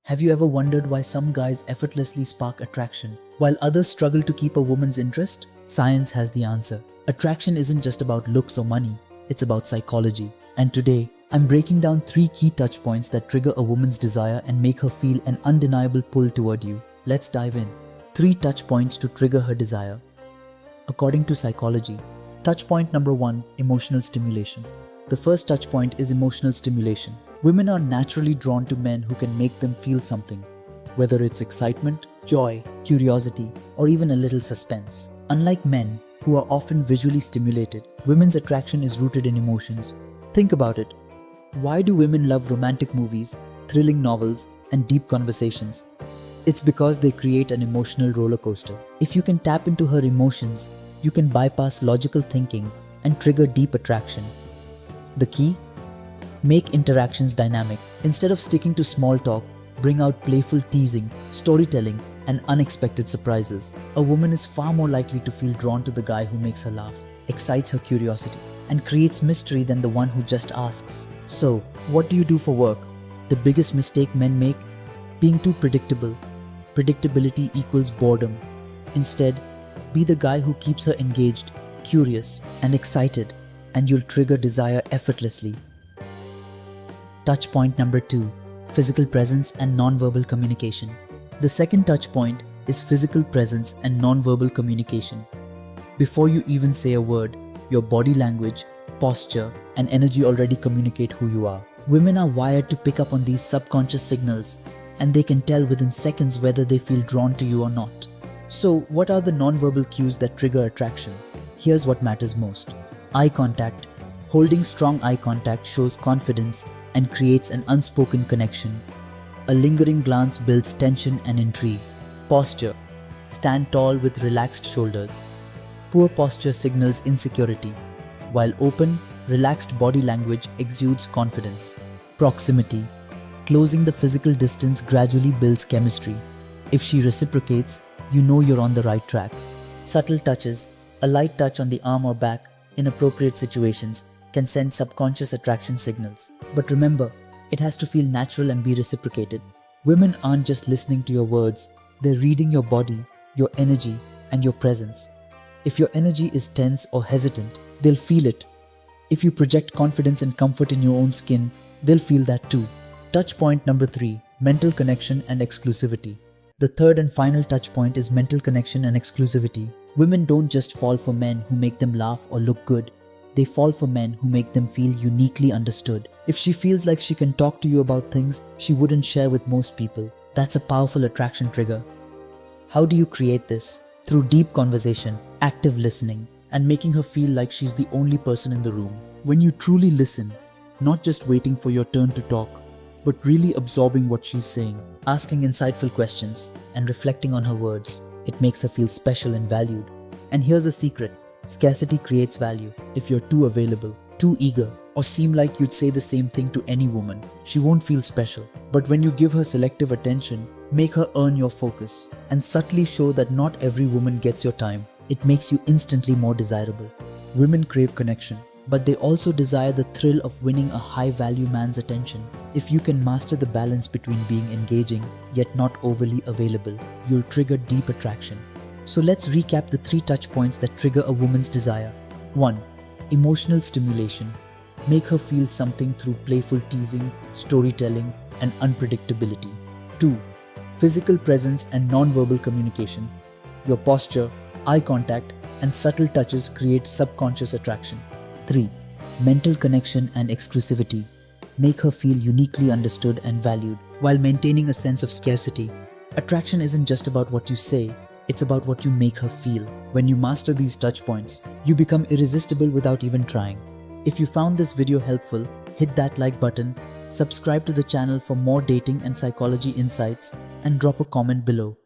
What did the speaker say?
Have you ever wondered why some guys effortlessly spark attraction, while others struggle to keep a woman's interest? Science has the answer. Attraction isn't just about looks or money, it's about psychology. And today, I'm breaking down 3 key touch points that trigger a woman's desire and make her feel an undeniable pull toward you. Let's dive in. 3 touch points to trigger her desire. According to psychology, touch point number 1, emotional stimulation. The first touch point is emotional stimulation. Women are naturally drawn to men who can make them feel something, whether it's excitement, joy, curiosity, or even a little suspense. Unlike men, who are often visually stimulated, women's attraction is rooted in emotions. Think about it. Why do women love romantic movies, thrilling novels, and deep conversations? It's because they create an emotional roller coaster. If you can tap into her emotions, you can bypass logical thinking and trigger deep attraction. The key? Make interactions dynamic. Instead of sticking to small talk, bring out playful teasing, storytelling, and unexpected surprises. A woman is far more likely to feel drawn to the guy who makes her laugh, excites her curiosity, and creates mystery than the one who just asks. So, what do you do for work? The biggest mistake men make? Being too predictable. Predictability equals boredom. Instead, be the guy who keeps her engaged, curious, and excited, and you'll trigger desire effortlessly. Touch point number 2, physical presence and non-verbal communication. The second touch point is physical presence and non-verbal communication. Before you even say a word, your body language, posture, and energy already communicate who you are. Women are wired to pick up on these subconscious signals, and they can tell within seconds whether they feel drawn to you or not. So, what are the non-verbal cues that trigger attraction? Here's what matters most. Eye contact. Holding strong eye contact shows confidence and creates an unspoken connection. A lingering glance builds tension and intrigue. Posture. Stand tall with relaxed shoulders. Poor posture signals insecurity, while open, relaxed body language exudes confidence. Proximity. Closing the physical distance gradually builds chemistry. If she reciprocates, you know you're on the right track. Subtle touches, a light touch on the arm or back, in appropriate situations, can send subconscious attraction signals. But remember, it has to feel natural and be reciprocated. Women aren't just listening to your words, they're reading your body, your energy, and your presence. If your energy is tense or hesitant, they'll feel it. If you project confidence and comfort in your own skin, they'll feel that too. Touch point number 3, mental connection and exclusivity. The third and final touch point is mental connection and exclusivity. Women don't just fall for men who make them laugh or look good. They fall for men who make them feel uniquely understood. If she feels like she can talk to you about things she wouldn't share with most people, that's a powerful attraction trigger. How do you create this? Through deep conversation, active listening, and making her feel like she's the only person in the room. When you truly listen, not just waiting for your turn to talk, but really absorbing what she's saying, asking insightful questions, and reflecting on her words, it makes her feel special and valued. And here's a secret. Scarcity creates value. If you're too available, too eager, or seem like you'd say the same thing to any woman, she won't feel special. But when you give her selective attention, make her earn your focus, and subtly show that not every woman gets your time, it makes you instantly more desirable. Women crave connection, but they also desire the thrill of winning a high-value man's attention. If you can master the balance between being engaging, yet not overly available, you'll trigger deep attraction. So let's recap the 3 touch points that trigger a woman's desire. 1. Emotional stimulation. Make her feel something through playful teasing, storytelling, and unpredictability. 2. Physical presence and non-verbal communication. Your posture, eye contact, and subtle touches create subconscious attraction. 3. Mental connection and exclusivity. Make her feel uniquely understood and valued, while maintaining a sense of scarcity. Attraction isn't just about what you say, it's about what you make her feel. When you master these touch points, you become irresistible without even trying. If you found this video helpful, hit that like button, subscribe to the channel for more dating and psychology insights, and drop a comment below.